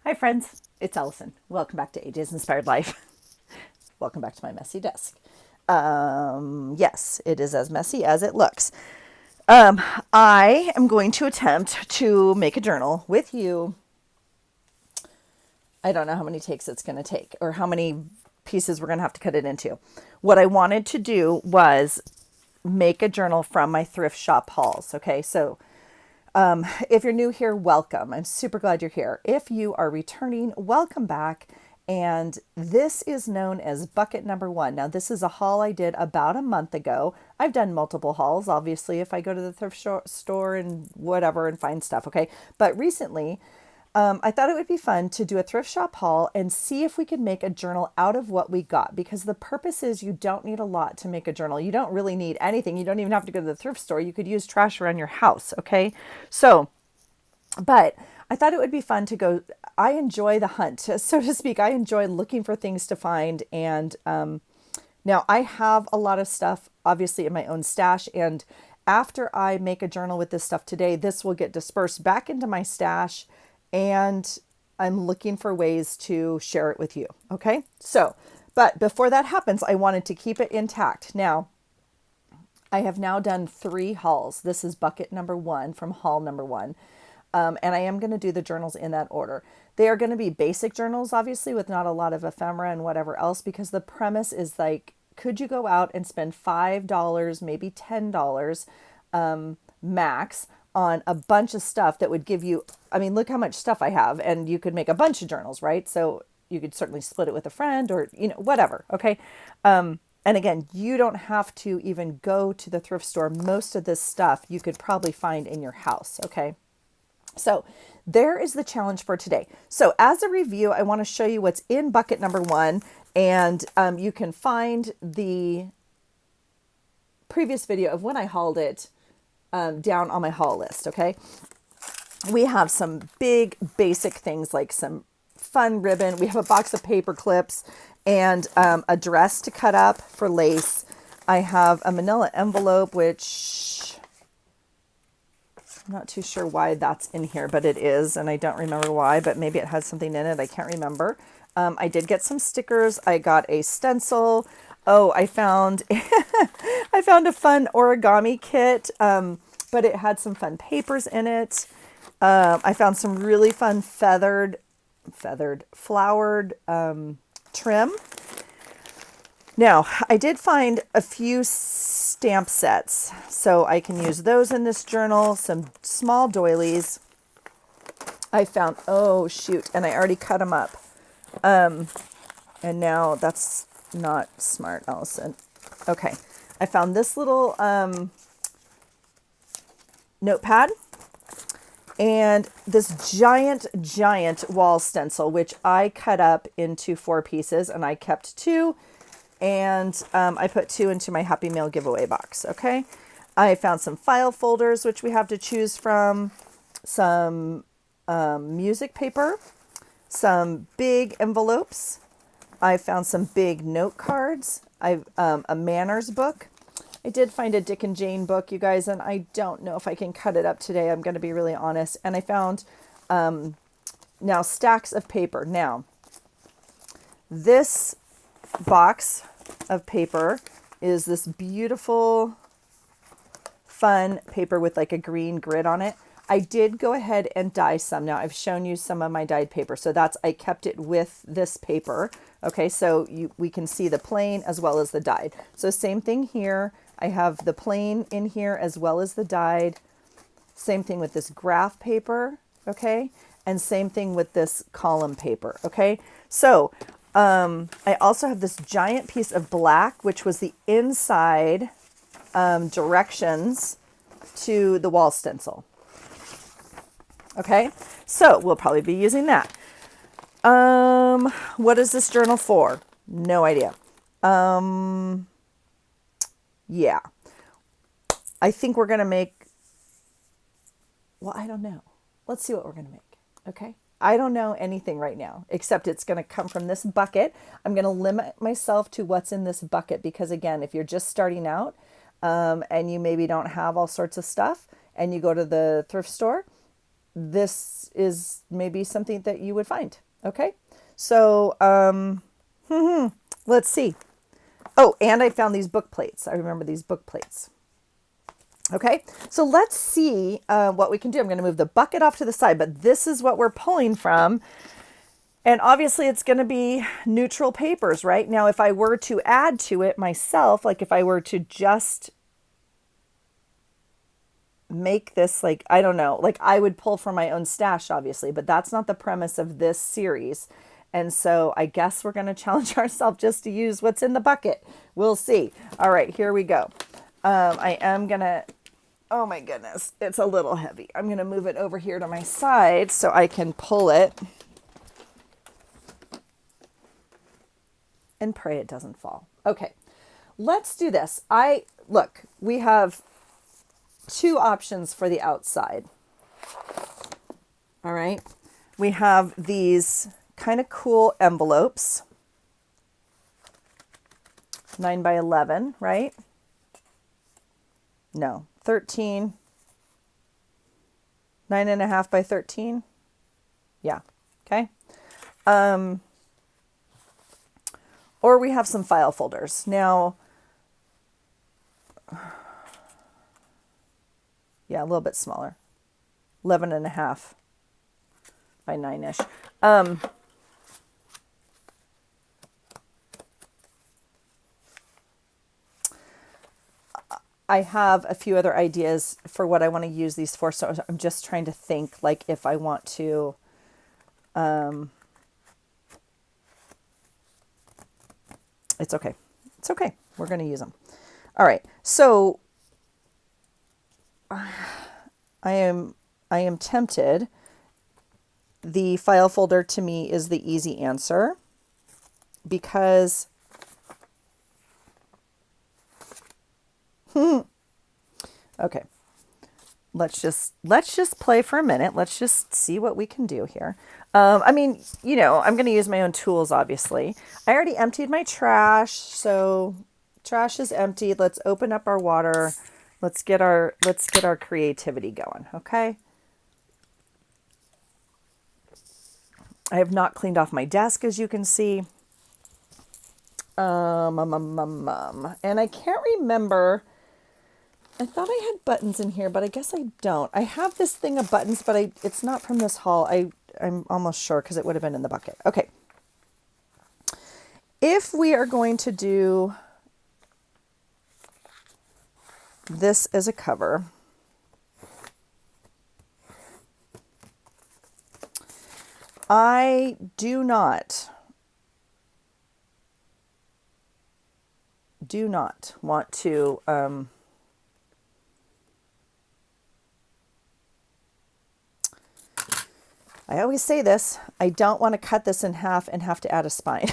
Hi friends, it's Allison. Welcome back to AJ's Inspired Life. Welcome back to my messy desk. Yes, it is as messy as it looks. Um, I am going to attempt to make a journal with you. I don't know how many takes it's going to take or how many pieces we're going to have to cut it into. What I wanted to do was make a journal from my thrift shop hauls. Okay, so if you're new here, welcome. I'm super glad you're here. If you are returning, welcome back. And this is known as bucket number one. Now, this is a haul I did about a month ago. I've done multiple hauls, obviously, if I go to the thrift store and whatever and find stuff, okay? But recently, I thought it would be fun to do a thrift shop haul and see if we could make a journal out of what we got, because the purpose is you don't need a lot to make a journal. You don't really need anything. You don't even have to go to the thrift store. You could use trash around your house, okay? So, but I thought it would be fun to go. I enjoy the hunt, so to speak. I enjoy looking for things to find. And now I have a lot of stuff, obviously, in my own stash. And after I make a journal with this stuff today, this will get dispersed back into my stash. And I'm looking for ways to share it with you. Okay. So, but before that happens, I wanted to keep it intact. Now, I have now done 3 hauls. This is bucket number 1 from haul number 1. And I am going to do the journals in that order. They are going to be basic journals, obviously, with not a lot of ephemera and whatever else, because the premise is like, could you go out and spend $5, maybe $10 max on a bunch of stuff that would give you, I mean, look how much stuff I have, and you could make a bunch of journals, right? So you could certainly split it with a friend or, whatever. Okay. And again, you don't have to even go to the thrift store. Most of this stuff you could probably find in your house. Okay. So there is the challenge for today. So as a review, I want to show you what's in bucket number 1, and you can find the previous video of when I hauled it down on my haul list. Okay. We have some big basic things like some fun ribbon. We have a box of paper clips and a dress to cut up for lace. I have a manila envelope, which I'm not too sure why that's in here, but it is, and I don't remember why, but maybe it has something in it. I can't remember. I did get some stickers. I got a stencil. Oh, I found I found a fun origami kit, but it had some fun papers in it. I found some really fun flowered trim. Now, I did find a few stamp sets, so I can use those in this journal, some small doilies. I found, oh shoot, and I already cut them up. And now that's not smart, Allison. Okay, I found this little notepad and this giant wall stencil, which I cut up into 4 pieces, and I kept 2. And I put 2 into my Happy Mail giveaway box. Okay. I found some file folders, which we have to choose from, some music paper, some big envelopes. I found some big note cards. I've a manners book. I did find a Dick and Jane book, you guys, and I don't know if I can cut it up today. I'm going to be really honest. And I found now stacks of paper. Now, this box of paper is this beautiful, fun paper with like a green grid on it. I did go ahead and dye some. Now I've shown you some of my dyed paper. So I kept it with this paper. Okay, so we can see the plain as well as the dyed. So same thing here. I have the plain in here as well as the dyed. Same thing with this graph paper. Okay, and same thing with this column paper. Okay, so I also have this giant piece of black, which was the inside directions to the wall stencil. Okay, so we'll probably be using that. What is this journal for? No idea. Yeah, I think we're going to make, well, I don't know. Let's see what we're going to make. Okay. I don't know anything right now, except it's going to come from this bucket. I'm going to limit myself to what's in this bucket because, again, if you're just starting out and you maybe don't have all sorts of stuff and you go to the thrift store, this is maybe something that you would find. Okay. So, let's see. Oh, and I found these book plates. I remember these book plates. Okay, so let's see what we can do. I'm going to move the bucket off to the side, but this is what we're pulling from. And obviously it's going to be neutral papers, right? Now, if I were to add to it myself, like if I were to just make this, like, I don't know, like I would pull from my own stash, obviously, but that's not the premise of this series. And so I guess we're going to challenge ourselves just to use what's in the bucket. We'll see. All right, here we go. I am going to, oh my goodness, it's a little heavy. I'm going to move it over here to my side so I can pull it and pray it doesn't fall. Okay, let's do this. Look, we have two options for the outside. All right, we have these kind of cool envelopes, 9 by 11, right? No, 13, 9.5 by 13. Yeah. Okay. Or we have some file folders. Now, yeah, a little bit smaller, 11.5 by 9-ish. I have a few other ideas for what I want to use these for. So I'm just trying to think, like, if I want to, it's okay. It's okay. We're going to use them. All right. So I am tempted. The file folder to me is the easy answer because okay, let's just play for a minute. Let's just see what we can do here. I mean, you know, I'm going to use my own tools, obviously. I already emptied my trash, so trash is emptied. Let's open up our water. Let's get our creativity going, okay? I have not cleaned off my desk, as you can see. And I can't remember. I thought I had buttons in here, but I guess I don't. I have this thing of buttons, but it's not from this haul. I'm almost sure because it would have been in the bucket. Okay. If we are going to do this as a cover, I do not want to I always say this, I don't want to cut this in half and have to add a spine.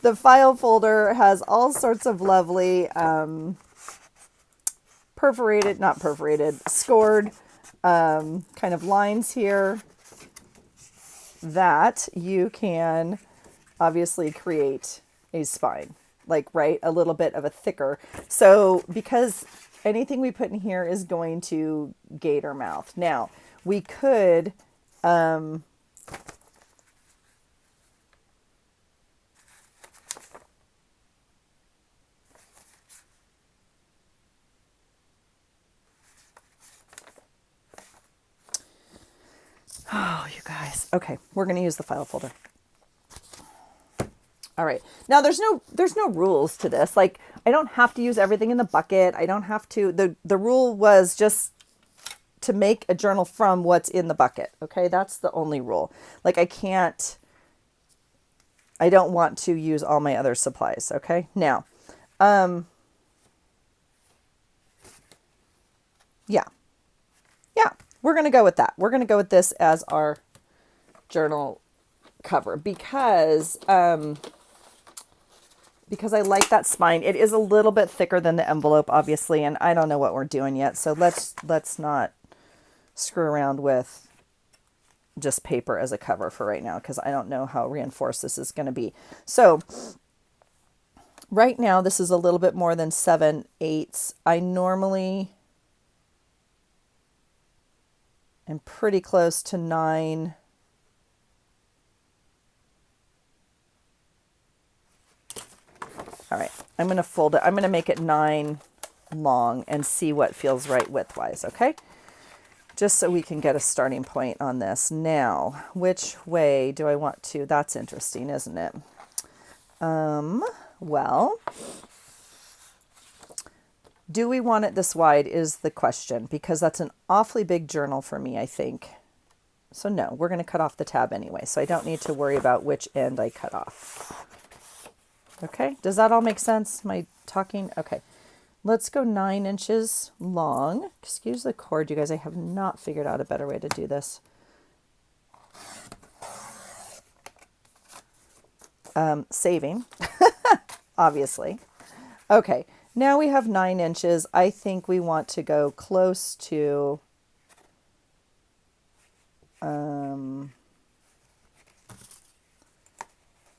The file folder has all sorts of lovely scored kind of lines here that you can obviously create a spine, like, right, a little bit of a thicker. So because anything we put in here is going to gate our mouth. Now, we could, oh, you guys. Okay, we're going to use the file folder. All right. Now there's no rules to this. Like, I don't have to use everything in the bucket. I don't have to. The rule was just to make a journal from what's in the bucket. Okay? That's the only rule. Like, I don't want to use all my other supplies. Okay? Now, yeah. Yeah, we're going to go with that. We're going to go with this as our journal cover because I like that spine. It is a little bit thicker than the envelope, obviously, and I don't know what we're doing yet. So let's not screw around with just paper as a cover for right now because I don't know how reinforced this is going to be. So right now, this is a little bit more than 7/8. I normally and pretty close to 9. All right, I'm going to fold it. I'm going to make it 9 long and see what feels right widthwise, okay? Just so we can get a starting point on this. Now, which way do I want to? That's interesting, isn't it? Well, do we want it this wide is the question, because that's an awfully big journal for me, I think. So no, we're going to cut off the tab anyway, so I don't need to worry about which end I cut off. Okay, does that all make sense? Am I talking? Okay, let's go 9 inches long. Excuse the cord, you guys. I have not figured out a better way to do this. Saving, obviously. Okay, now we have 9 inches. I think we want to go close to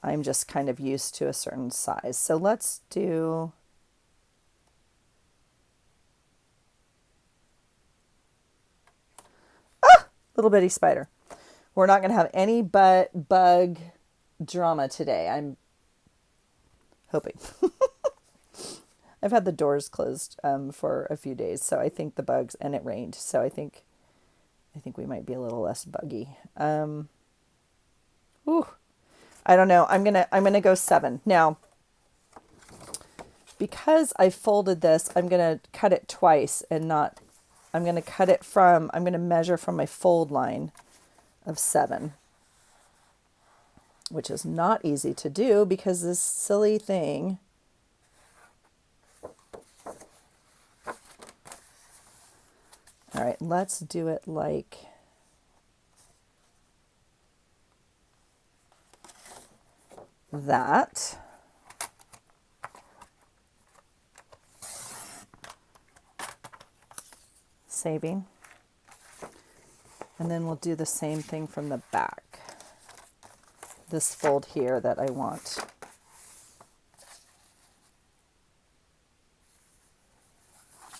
I'm just kind of used to a certain size. So let's do little bitty spider. We're not going to have any bug drama today. I'm hoping. I've had the doors closed for a few days, so I think the bugs, and it rained, so I think we might be a little less buggy. I don't know. I'm gonna go 7 now. Because I folded this, I'm gonna cut it twice and not. I'm gonna cut it from. I'm gonna measure from my fold line of 7, which is not easy to do because this silly thing. All right, let's do it like that. Saving. And then we'll do the same thing from the back. This fold here that I want.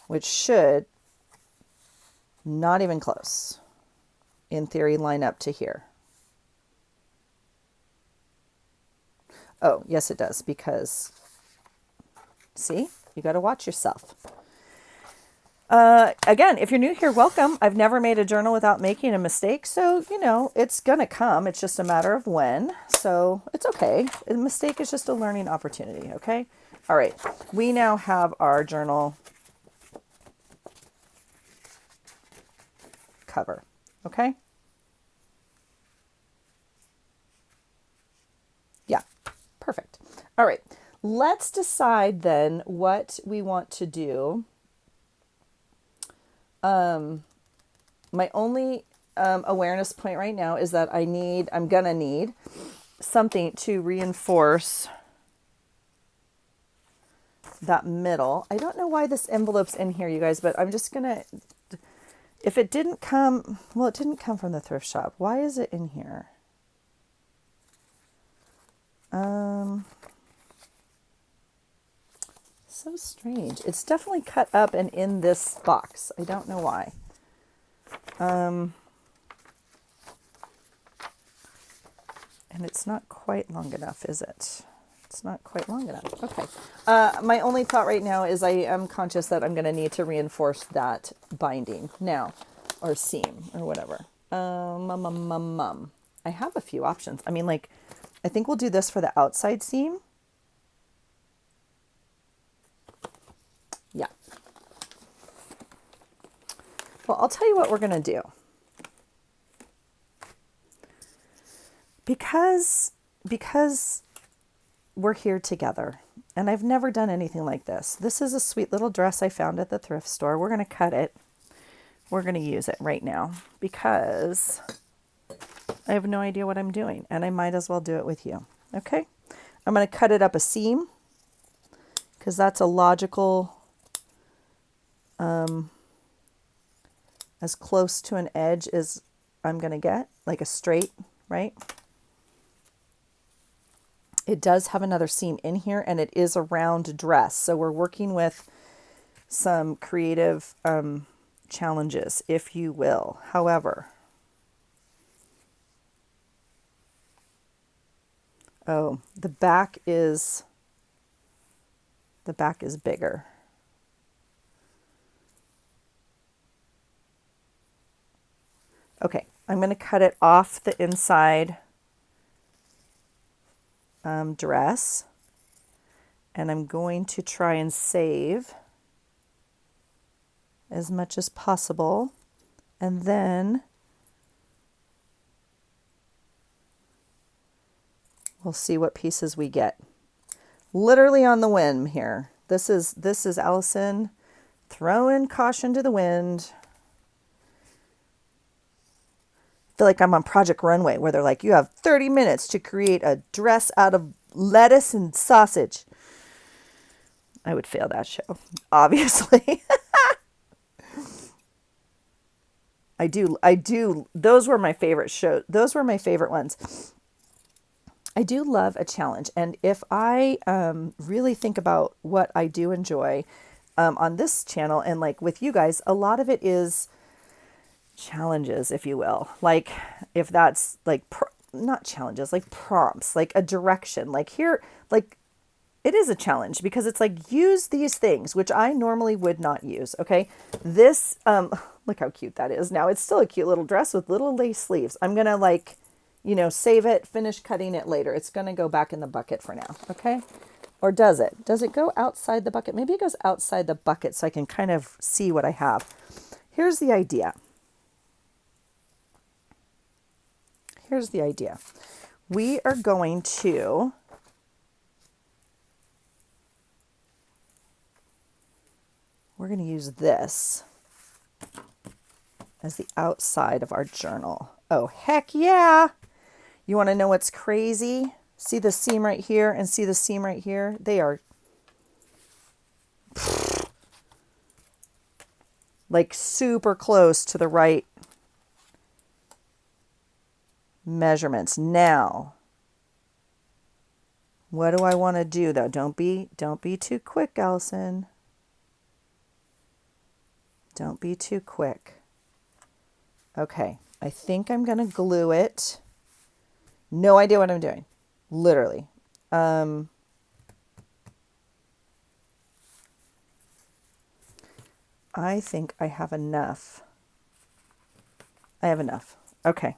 Which should, not even close, in theory, line up to here. Oh, yes, it does, because, see, you got to watch yourself. Again, if you're new here, welcome. I've never made a journal without making a mistake, so, you know, it's going to come. It's just a matter of when, so it's okay. A mistake is just a learning opportunity, okay? All right, we now have our journal cover, okay? Yeah, perfect. All right, let's decide then what we want to do. My only awareness point right now is that I'm gonna need something to reinforce that middle. I don't know why this envelope's in here, you guys, but I'm just gonna, if it didn't come, well, it didn't come from the thrift shop. Why is it in here? So strange. It's definitely cut up and in this box. I don't know why. And it's not quite long enough, is it? It's not quite long enough. Okay. My only thought right now is I am conscious that I'm going to need to reinforce that binding now, or seam, or whatever. I have a few options. I mean, like, I think we'll do this for the outside seam. Yeah. Well, I'll tell you what we're going to do. Because we're here together, and I've never done anything like this. This is a sweet little dress I found at the thrift store. We're going to cut it. We're going to use it right now because I have no idea what I'm doing, and I might as well do it with you. Okay? I'm going to cut it up a seam because that's a logical, as close to an edge as I'm going to get, like a straight, right? It does have another seam in here, and it is a round dress. So we're working with some creative challenges, if you will. However, oh, the back is bigger. Okay, I'm going to cut it off the inside dress, and I'm going to try and save as much as possible, and then we'll see what pieces we get. Literally on the whim here. This is Allison throwing caution to the wind. I feel like I'm on Project Runway, where they're like, you have 30 minutes to create a dress out of lettuce and sausage. I would fail that show, obviously. I do. Those were my favorite shows. Those were my favorite ones. I do love a challenge. And if I really think about what I do enjoy on this channel and like with you guys, a lot of it is challenges, if you will. Like if that's like, not challenges, like prompts, like a direction, like here, like it is a challenge because it's like, use these things, which I normally would not use. Okay. This, look how cute that is. Now it's still a cute little dress with little lace sleeves. I'm going to like, you know, save it, finish cutting it later. It's going to go back in the bucket for now. Okay. Or does it? Does it go outside the bucket? Maybe it goes outside the bucket so I can kind of see what I have. Here's the idea. Here's the idea. We are going to use this as the outside of our journal. Oh, heck yeah. You want to know what's crazy? See the seam right here and see the seam right here? They are like super close to the right measurements. Now, what do I want to do though? Don't be too quick, Allison. Don't be too quick. Okay, I think I'm going to glue it. No idea what I'm doing, literally. I think I have enough. I have enough. Okay,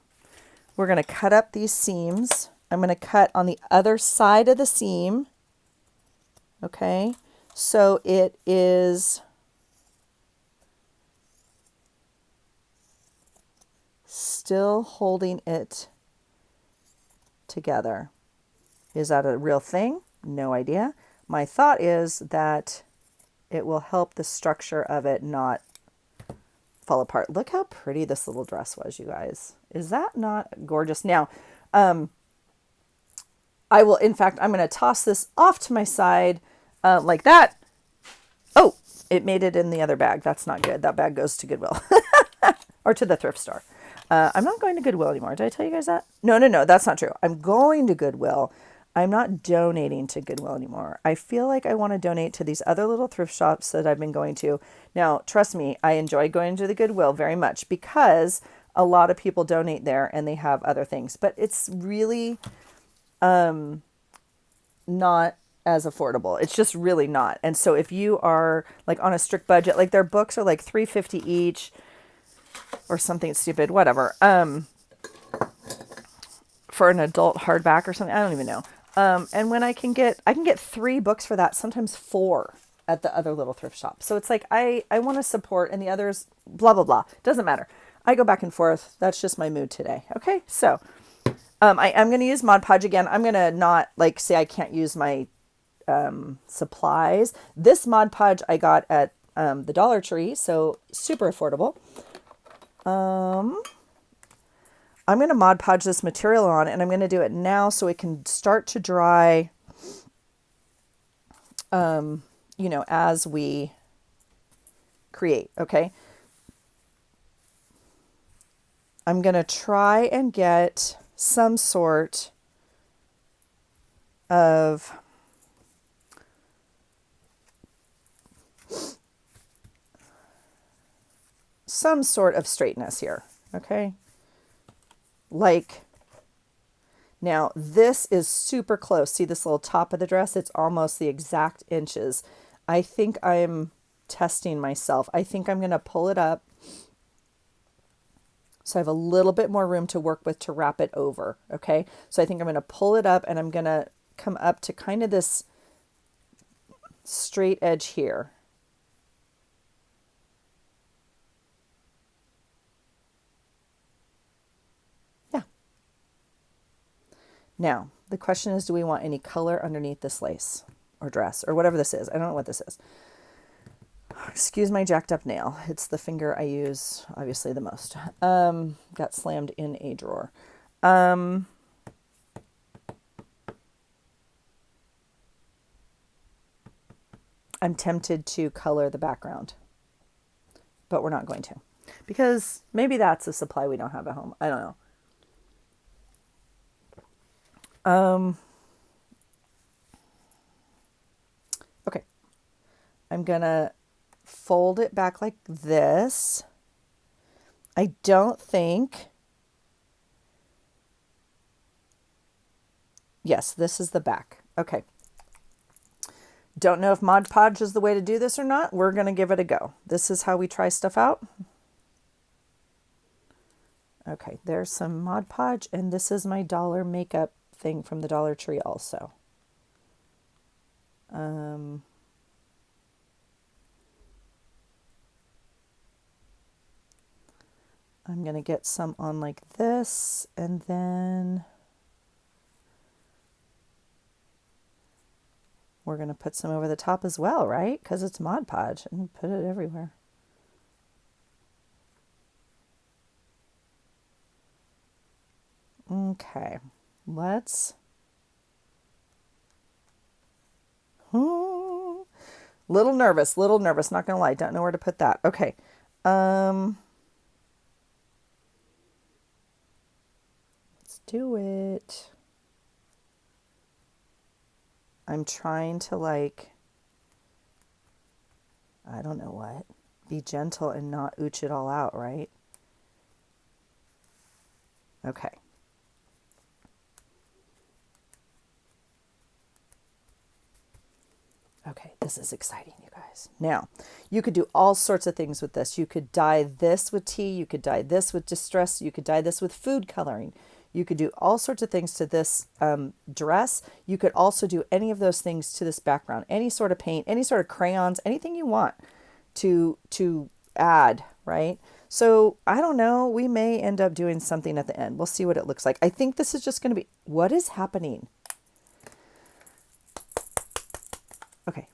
we're going to cut up these seams. I'm going to cut on the other side of the seam. Okay, so it is still holding it together. Is that a real thing? No idea. My thought is that it will help the structure of it not fall apart. Look how pretty this little dress was, you guys. Is that not gorgeous? Now, I will, in fact, I'm going to toss this off to my side like that. Oh, it made it in the other bag. That's not good. That bag goes to Goodwill or to the thrift store. I'm not going to Goodwill anymore. Did I tell you guys that? No, that's not true. I'm going to Goodwill. I'm not donating to Goodwill anymore. I feel like I want to donate to these other little thrift shops that I've been going to. Now, trust me, I enjoy going to the Goodwill very much because a lot of people donate there and they have other things. But it's really not as affordable. It's just really not. And so if you are like on a strict budget, like their books are like $3.50 each. Or something stupid, whatever. For an adult hardback or something, I don't even know. And when I can get 3 books for that, sometimes 4 at the other little thrift shop. So it's like I want to support, and the others, blah blah blah. Doesn't matter. I go back and forth. That's just my mood today. Okay, so I am going to use Mod Podge again. I'm going to not like say I can't use my supplies. This Mod Podge I got at the Dollar Tree, so super affordable. I'm going to Mod Podge this material on, and I'm going to do it now so it can start to dry, you know, as we create. Okay. I'm going to try and get some sort of some sort of straightness here. Okay. Like, now this is super close. See this little top of the dress? It's almost the exact inches. I think I'm testing myself. I think I'm going to pull it up so I have a little bit more room to work with to wrap it over. Okay. So I think I'm going to pull it up and I'm going to come up to kind of this straight edge here. Yeah. Now, the question is, do we want any color underneath this lace or dress or whatever this is? I don't know what this is. Excuse my jacked up nail. It's the finger I use obviously the most. Got slammed in a drawer. I'm tempted to color the background, but we're not going to, because maybe that's a supply we don't have at home. I don't know. Okay. I'm gonna fold it back like this. I don't think, yes, this is the back. Okay. Don't know if Mod Podge is the way to do this or not. We're going to give it a go. This is how we try stuff out. Okay, there's some Mod Podge, and this is my dollar makeup thing from the Dollar Tree also. I'm going to get some on like this, and then we're going to put some over the top as well, right? Because it's Mod Podge, and put it everywhere. Okay, let's... Little nervous, not going to lie. Don't know where to put that. Okay. Let's do it. I'm trying to, like, I don't know what, be gentle and not ooch it all out, right? Okay. Okay, this is exciting, you guys. Now, you could do all sorts of things with this. You could dye this with tea. You could dye this with distress. You could dye this with food coloring. You could do all sorts of things to this dress. You could also do any of those things to this background. Any sort of paint, any sort of crayons, anything you want to add, right? So, I don't know. We may end up doing something at the end. We'll see what it looks like. I think this is just going to be... What is happening? Okay,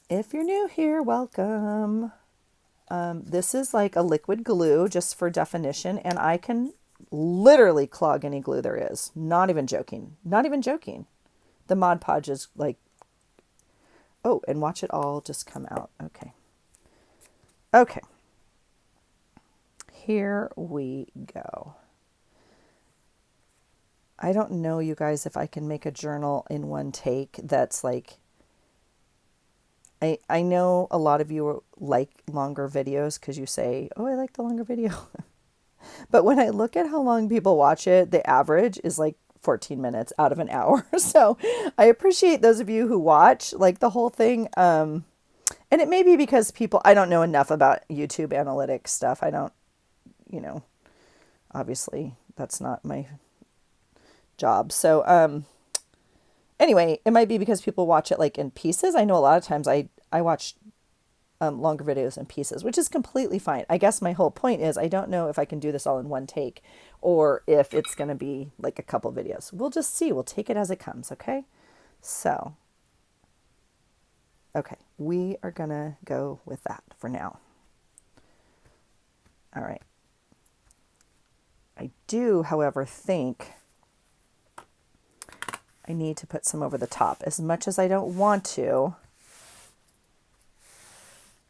if you're new here, welcome. This is like a liquid glue, just for definition, and I can literally clog any glue there is. Not even joking. Not even joking. The Mod Podge is like, oh, and watch it all just come out. Okay. Okay. Here we go. I don't know, you guys, if I can make a journal in one take that's like... I know a lot of you like longer videos because you say, oh, I like the longer video. But when I look at how long people watch it, the average is like 14 minutes out of an hour. So I appreciate those of you who watch like the whole thing. And it may be because people, I don't know enough about YouTube analytics stuff. I don't, obviously that's not my job. So, anyway, it might be because people watch it like in pieces. I know a lot of times I watch longer videos in pieces, which is completely fine. I guess my whole point is I don't know if I can do this all in one take or if it's going to be like a couple videos. We'll just see. We'll take it as it comes, okay? So, okay, we are going to go with that for now. All right. I do, however, think I need to put some over the top. As much as I don't want to,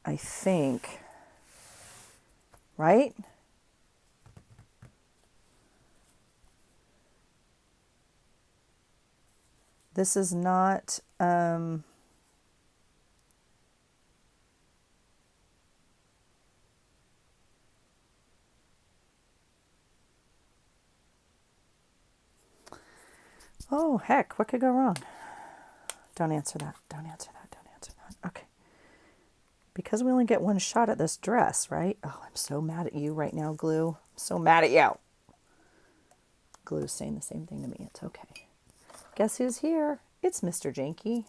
I think, right? This is not, Oh, heck, what could go wrong? Don't answer that. Don't answer that. Don't answer that. Okay. Because we only get one shot at this dress, right? Oh, I'm so mad at you right now, Glue. I'm so mad at you. Glue's saying the same thing to me. It's okay. Guess who's here? It's Mr. Janky.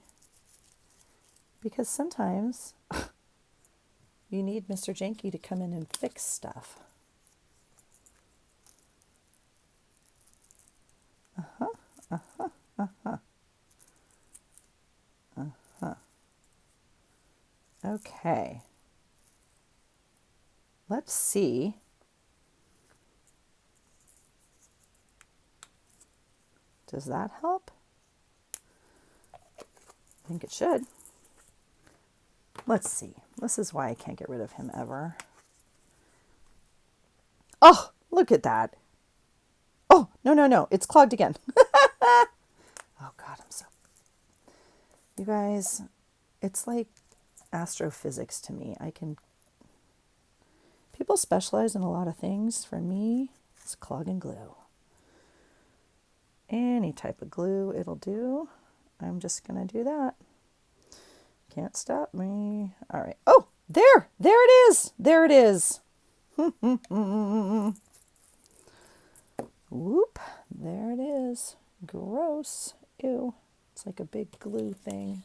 Because sometimes you need Mr. Janky to come in and fix stuff. Okay. Let's see. Does that help? I think it should. Let's see. This is why I can't get rid of him ever. Oh, look at that. Oh, no, no, no. It's clogged again. Oh, God, I'm so... You guys, it's like astrophysics to me. People specialize in a lot of things. For me, it's clog and glue. Any type of glue, it'll do. I'm just going to do that. Can't stop me. All right. Oh, there it is. There it is. Whoop, there it is. Gross. Ew. It's like a big glue thing.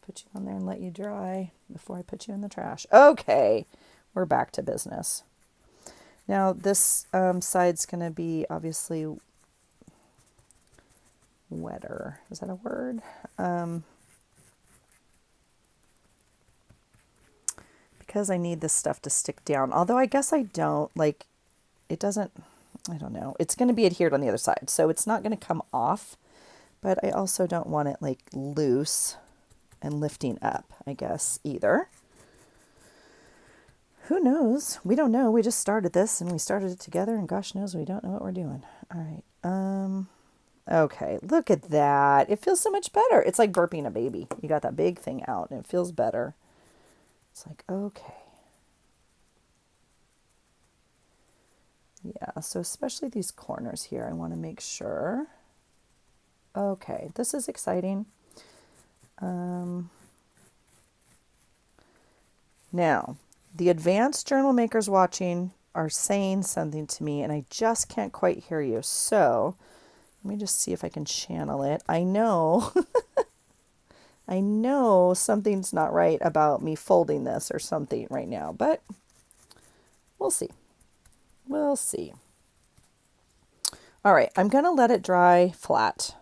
Put you on there and let you dry before I put you in the trash. Okay, we're back to business. Now this side's going to be obviously wetter. Is that a word? Because I need this stuff to stick down. Although I guess I don't. Like, it doesn't, I don't know. It's going to be adhered on the other side, so it's not going to come off. But I also don't want it like loose and lifting up, I guess, either. Who knows? We don't know. We just started this and we started it together, and gosh knows we don't know what we're doing. All right. Okay, look at that. It feels so much better. It's like burping a baby. You got that big thing out and it feels better. It's like, okay. Yeah, so especially these corners here, I want to make sure. Okay, this is exciting. Now, the advanced journal makers watching are saying something to me, and I just can't quite hear you. So let me just see if I can channel it. I know, I know something's not right about me folding this or something right now, but we'll see. We'll see. All right, I'm going to let it dry flat.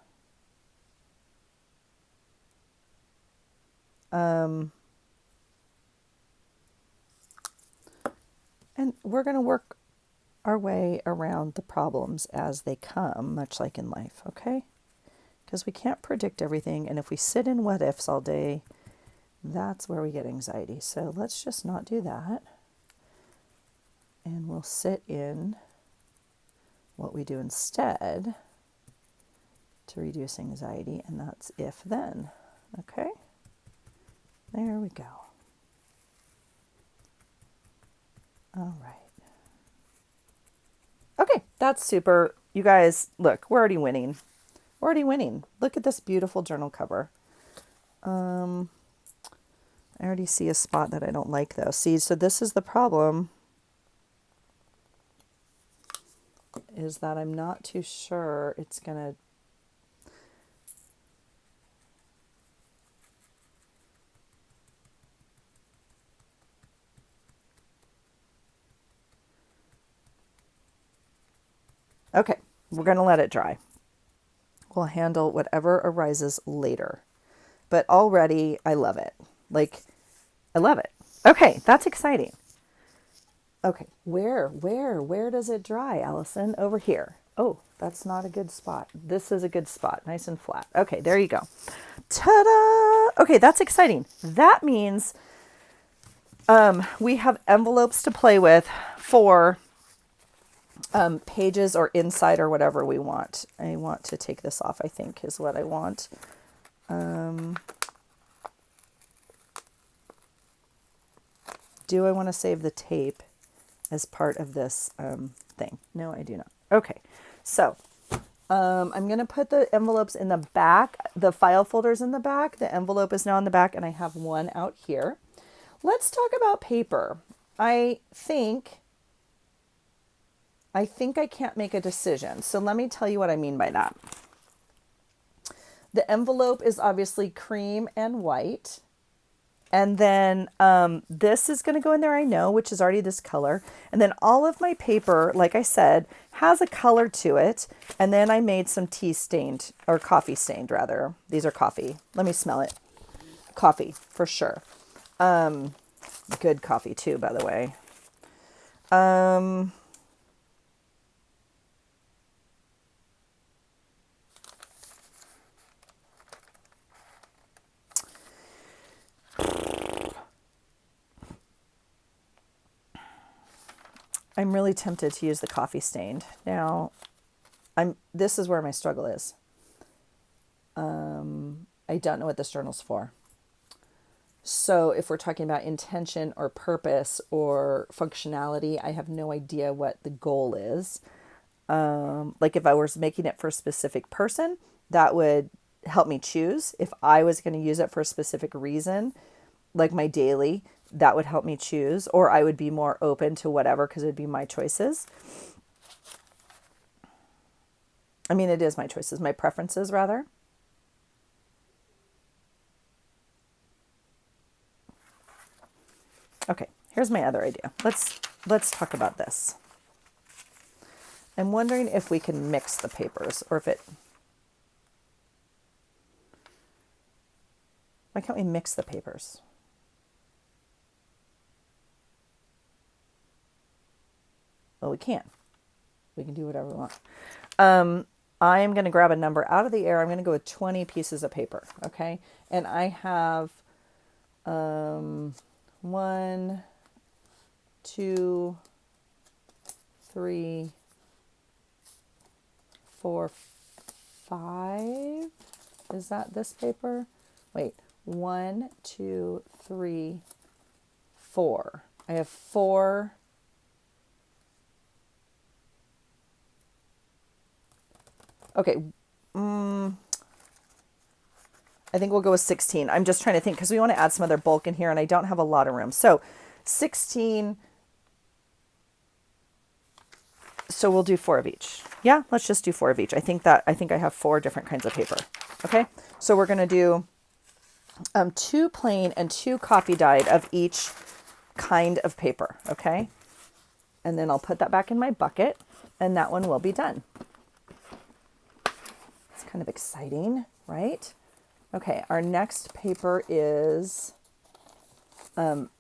And we're going to work our way around the problems as they come, much like in life, okay? Because we can't predict everything, and if we sit in what ifs all day, that's where we get anxiety. So let's just not do that. And we'll sit in what we do instead to reduce anxiety, and that's if then, okay? There we go. All right. Okay, that's super. You guys, look, we're already winning. We're already winning. Look at this beautiful journal cover. I already see a spot that I don't like though. See, so this is the problem, is that I'm not too sure it's gonna. Okay, we're gonna let it dry. We'll handle whatever arises later. But already I love it. Like, I love it. Okay, that's exciting. Okay, where does it dry, Allison? Over here. Oh, that's not a good spot. This is a good spot, nice and flat. Okay, there you go. Ta-da! Okay, that's exciting. That means we have envelopes to play with for pages or inside or whatever we want. I want to take this off, I think, is what I want. Do I want to save the tape as part of this thing? No, I do not. Okay, so I'm going to put the envelopes in the back, the file folders in the back. The envelope is now in the back, and I have one out here. Let's talk about paper. I think I can't make a decision. So let me tell you what I mean by that. The envelope is obviously cream and white. And then this is going to go in there, I know, which is already this color. And then all of my paper, like I said, has a color to it. And then I made some tea stained, or coffee stained rather. These are coffee. Let me smell it. Coffee, for sure. Good coffee too, by the way. I'm really tempted to use the coffee stained. Now, this is where my struggle is. I don't know what this journal's for. So if we're talking about intention or purpose or functionality, I have no idea what the goal is. Like if I was making it for a specific person, that would help me choose. If I was going to use it for a specific reason, like my daily, that would help me choose, or I would be more open to whatever because it would be my choices. I mean, it is my choices, my preferences rather. Okay, here's my other idea. Let's talk about this. I'm wondering if we can mix the papers, or if it... Why can't we mix the papers? Well, we can. We can do whatever we want. I am going to grab a number out of the air. I'm going to go with 20 pieces of paper, okay? And I have 1, 2, 3, 4, 5. Is that this paper? Wait, 1, 2, 3, 4. I have 4. Okay. I think we'll go with 16. I'm just trying to think because we want to add some other bulk in here and I don't have a lot of room. So 16. So we'll do 4 of each. Yeah, let's just do 4 of each. I think I have 4 different kinds of paper. Okay. So we're going to do 2 plain and 2 coffee dyed of each kind of paper. Okay. And then I'll put that back in my bucket and that one will be done. Kind of exciting, right? Okay, our next paper is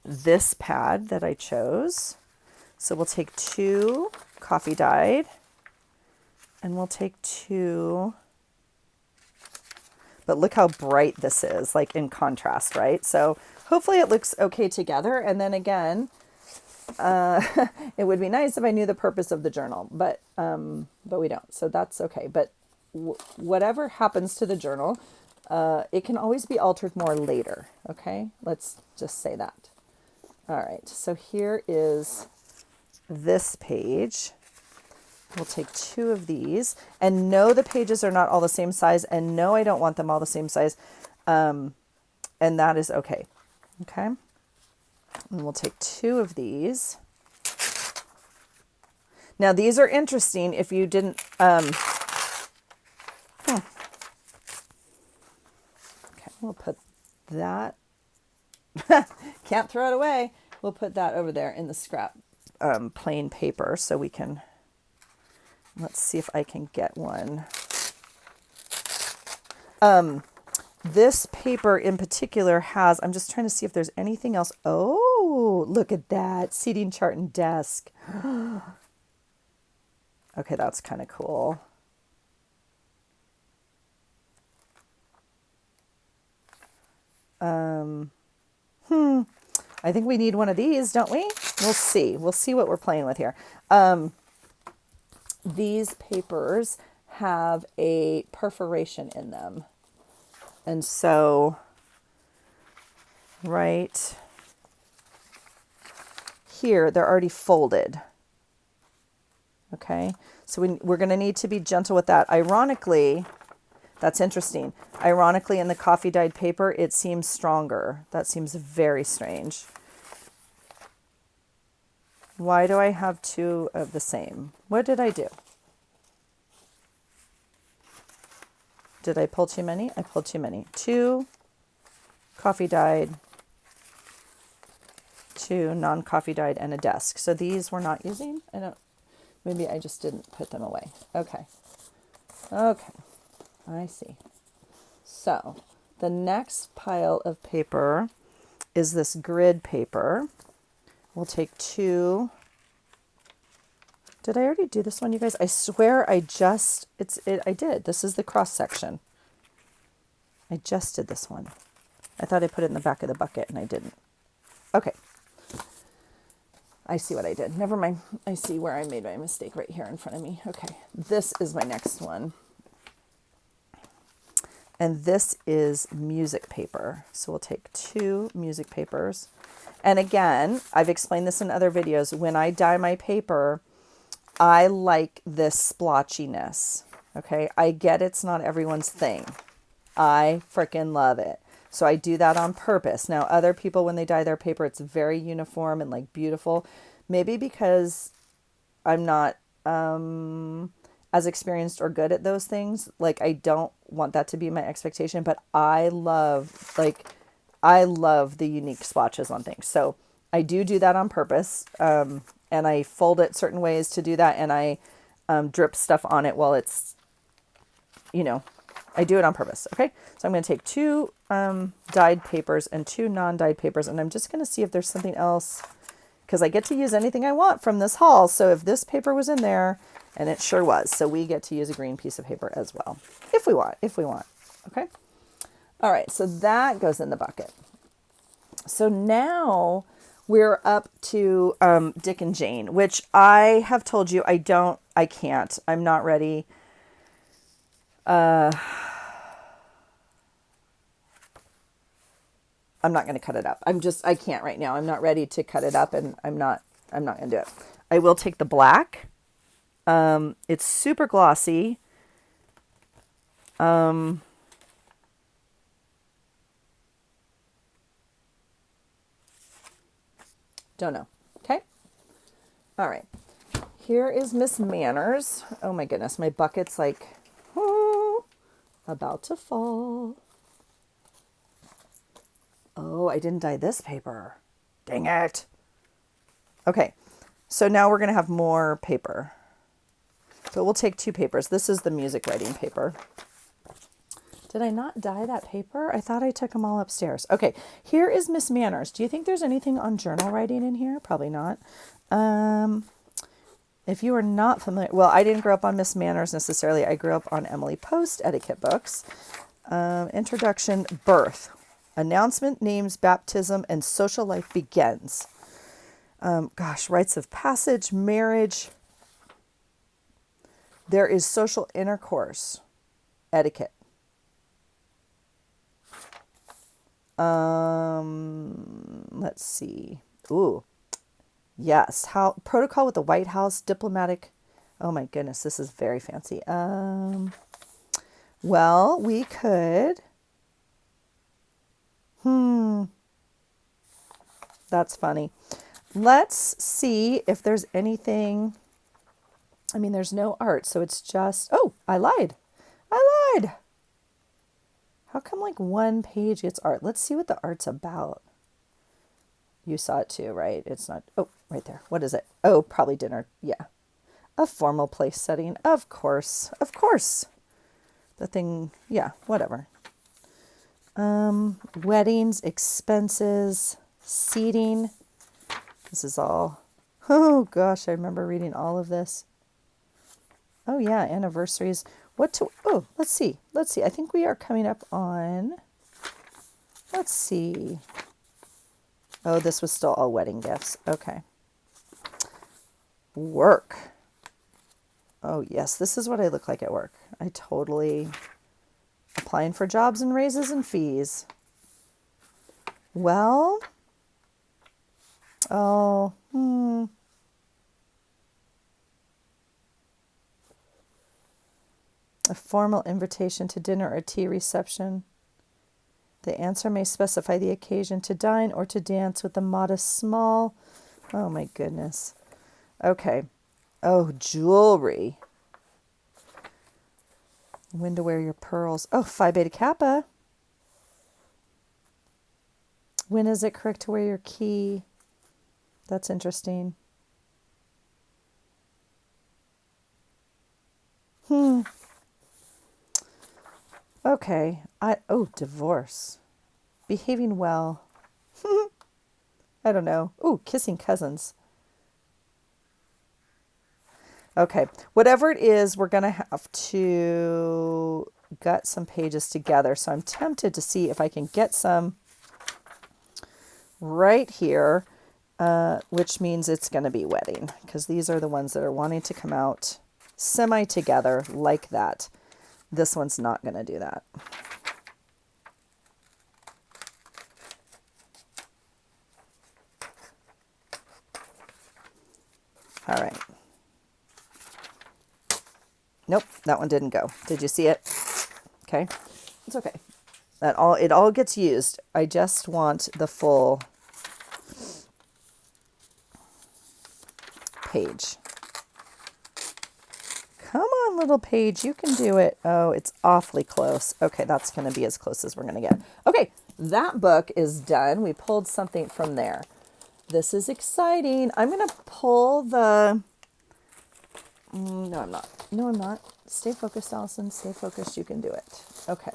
this pad that I chose. So we'll take 2 coffee dyed and we'll take 2, but look how bright this is, like in contrast, right? So hopefully it looks okay together. And then again, it would be nice if I knew the purpose of the journal, but we don't, so that's okay. But whatever happens to the journal, it can always be altered more later. Okay, let's just say that. All right, so here is this page. We'll take 2 of these, and no, the pages are not all the same size, and no, I don't want them all the same size, and that is okay. Okay, and we'll take 2 of these. Now these are interesting. If you didn't Okay, we'll put that, can't throw it away. We'll put that over there in the scrap plain paper so we can, let's see if I can get one. This paper in particular has, I'm just trying to see if there's anything else. Oh, look at that, seating chart and desk. Okay, that's kind of cool. I think we need one of these, don't we? We'll see. We'll see what we're playing with here. These papers have a perforation in them. And so, right here, they're already folded. Okay, so we're going to need to be gentle with that. Ironically, that's interesting. Ironically, in the coffee dyed paper, it seems stronger. That seems very strange. Why do I have two of the same? What did I do? Did I pull too many? I pulled too many. Two coffee dyed, two non-coffee dyed, and a desk. So these we're not using. Maybe I just didn't put them away. Okay. Okay. I see. So the next pile of paper is this grid paper. We'll take two. Did I already do this one, you guys? I swear I did. This is the cross section. I just did this one. I thought I put it in the back of the bucket and I didn't. Okay. I see what I did. Never mind. I see where I made my mistake right here in front of me. Okay. This is my next one. And this is music paper. So we'll take two music papers. And again, I've explained this in other videos. When I dye my paper, I like this splotchiness. Okay. I get it's not everyone's thing. I freaking love it. So I do that on purpose. Now, other people, when they dye their paper, it's very uniform and like beautiful. Maybe because I'm not as experienced or good at those things. Like, I don't want that to be my expectation, but I love the unique splotches on things. So I do that on purpose. And I fold it certain ways to do that. And I drip stuff on it while it's, I do it on purpose. Okay. So I'm going to take two dyed papers and two non-dyed papers. And I'm just going to see if there's something else, because I get to use anything I want from this haul. So if this paper was in there, and it sure was, so we get to use a green piece of paper as well, if we want. Okay. All right. So that goes in the bucket. So now we're up to Dick and Jane, which I have told you I can't. I'm not ready. I'm not going to cut it up. I can't right now. I'm not ready to cut it up, and I'm not going to do it. I will take the black. It's super glossy. Don't know. Okay. All right. Here is Miss Manners. Oh my goodness. My bucket's like, about to fall. Oh, I didn't dye this paper. Dang it. Okay. So now we're going to have more paper. So we'll take two papers. This is the music writing paper. Did I not dye that paper? I thought I took them all upstairs. Okay, here is Miss Manners. Do you think there's anything on journal writing in here? Probably not. If you are not familiar, well, I didn't grow up on Miss Manners necessarily. I grew up on Emily Post etiquette books. Introduction, birth, announcement, names, baptism, and social life begins. Rites of passage, marriage. There is social intercourse, etiquette. Let's see. Ooh, yes. How protocol with the White House, diplomatic. Oh my goodness, this is very fancy. Well, we could. That's funny. Let's see if there's anything. I mean, there's no art, so it's just. Oh, I lied. How come like one page gets art? Let's see what the art's about. You saw it too, right? It's not. Oh, right there. What is it? Oh, probably dinner. Yeah. A formal place setting. Of course. The thing. Yeah, whatever. Weddings, expenses, seating. This is all. Oh gosh, I remember reading all of this. Oh yeah, anniversaries. Let's see. I think we are coming up on, let's see. Oh, this was still all wedding gifts. Okay. Work. Oh yes, this is what I look like at work. I totally applying for jobs and raises and fees. Well, A formal invitation to dinner or tea reception. The answer may specify the occasion to dine or to dance with a modest small. Oh my goodness. Okay. Oh, jewelry. When to wear your pearls. Oh, Phi Beta Kappa. When is it correct to wear your key? That's interesting. Okay. Divorce. Behaving well. I don't know. Ooh, kissing cousins. Okay. Whatever it is, we're going to have to gut some pages together. So I'm tempted to see if I can get some right here, which means it's going to be wedding, because these are the ones that are wanting to come out semi together like that. This one's not going to do that. All right. Nope, that one didn't go. Did you see it? Okay. It's okay. It all gets used. I just want the full page. Come on, little page, you can do it. Oh, it's awfully close. Okay, that's going to be as close as we're going to get. Okay, that book is done. We pulled something from there. This is exciting. I'm going to pull the... No, I'm not. No, I'm not. Stay focused, Allison. Stay focused. You can do it. Okay.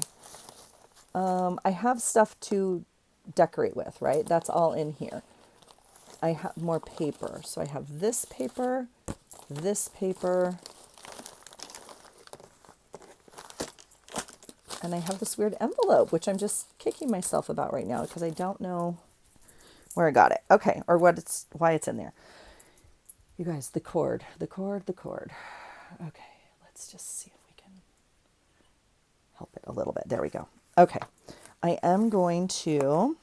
I have stuff to decorate with, right? That's all in here. I have more paper. So I have this paper, and I have this weird envelope, which I'm just kicking myself about right now because I don't know where I got it. Okay, or why it's in there. You guys, the cord. Okay, let's just see if we can help it a little bit. There we go. Okay, I am going to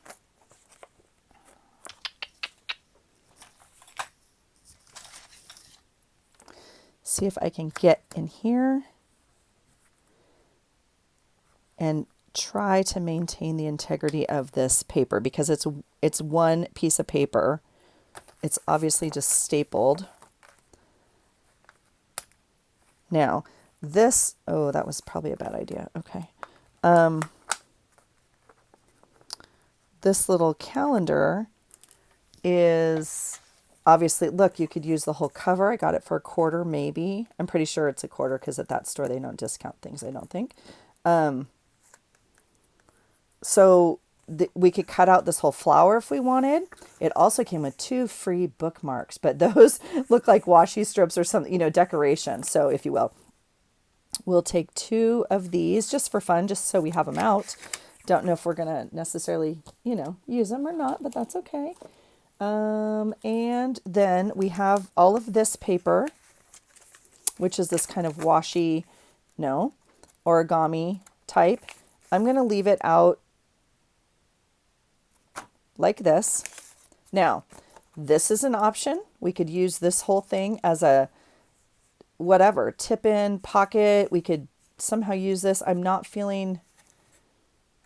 see if I can get in here and try to maintain the integrity of this paper, because it's one piece of paper. It's obviously just stapled. Now, this, oh, that was probably a bad idea. Okay. This little calendar is obviously, look, you could use the whole cover. I got it for $1, maybe. I'm pretty sure it's $1 because at that store they don't discount things, I don't think. So we could cut out this whole flower if we wanted. It also came with 2 free bookmarks, but those look like washi strips or something, decoration. So if you will, we'll take 2 of these just for fun, just so we have them out. Don't know if we're going to necessarily, use them or not, but that's okay. And then we have all of this paper, which is this kind of washi, origami type. I'm going to leave it out like this. Now, this is an option. We could use this whole thing as a whatever, tip-in pocket. We could somehow use this. I'm not feeling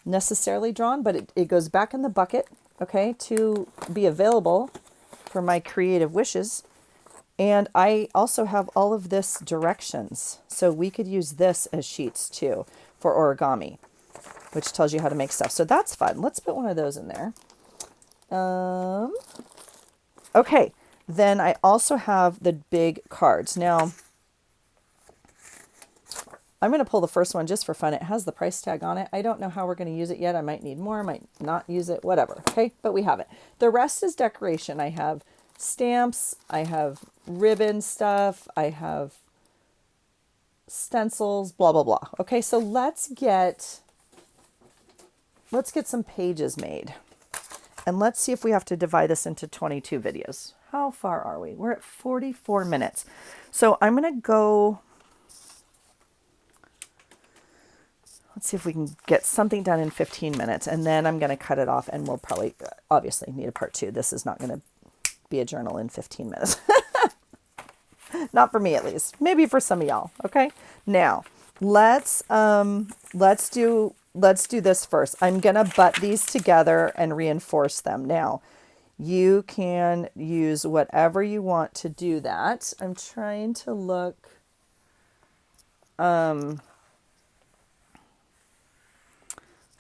necessarily drawn, but it goes back in the bucket, okay, to be available for my creative wishes. And I also have all of this directions. So we could use this as sheets too for origami, which tells you how to make stuff. So that's fun. Let's put one of those in there. Okay, then I also have the big cards. Now, I'm going to pull the first one just for fun. It has the price tag on it. I don't know how we're going to use it yet. I might need more, I might not use it, whatever. Okay, but we have it. The rest is decoration. I have stamps, I have ribbon stuff, I have stencils, blah, blah, blah. Okay, so let's get some pages made. And let's see if we have to divide this into 22 videos. How far are we? We're at 44 minutes. So I'm going to go... Let's see if we can get something done in 15 minutes. And then I'm going to cut it off, and we'll probably, obviously, need a part 2. This is not going to be a journal in 15 minutes. Not for me, at least. Maybe for some of y'all. Okay? Now, let's do this first. I'm going to butt these together and reinforce them. Now, you can use whatever you want to do that. I'm trying to look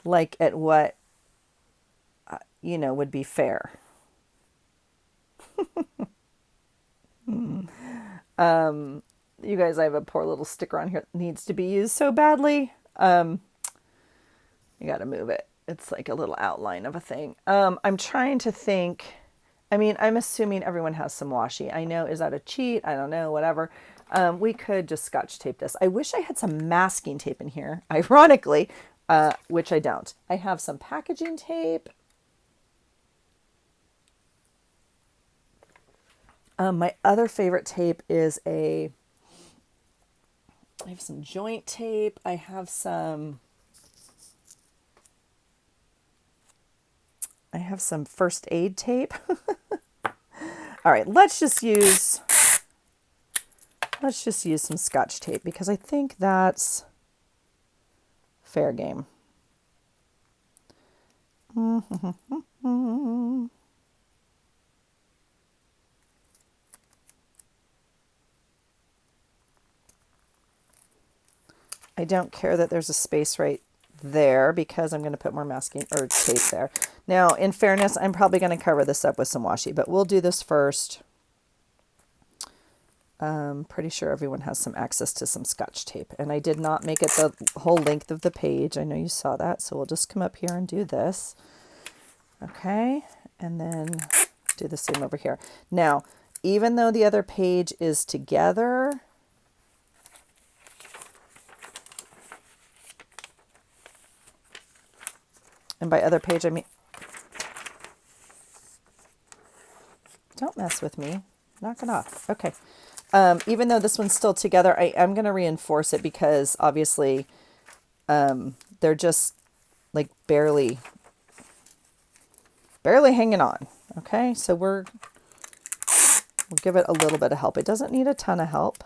like at what would be fair. You guys, I have a poor little sticker on here that needs to be used so badly. You got to move it. It's like a little outline of a thing. I'm trying to think. I mean, I'm assuming everyone has some washi. I know, is that a cheat? I don't know, whatever. We could just Scotch tape this. I wish I had some masking tape in here, ironically, which I don't. I have some packaging tape. My other favorite tape is I have some joint tape. I have some first aid tape. All right, let's just use some Scotch tape because I think that's fair game. I don't care that there's a space right there because I'm going to put more masking or tape there. Now, in fairness, I'm probably going to cover this up with some washi, but we'll do this first. Pretty sure everyone has some access to some Scotch tape, and I did not make it the whole length of the page. I know you saw that, so we'll just come up here and do this. Okay, and then do the same over here. Now, even though the other page is together, and by other page, I mean, don't mess with me. Knock it off. Okay. Even though this one's still together, I am going to reinforce it because obviously they're just like barely hanging on. Okay. So we'll give it a little bit of help. It doesn't need a ton of help.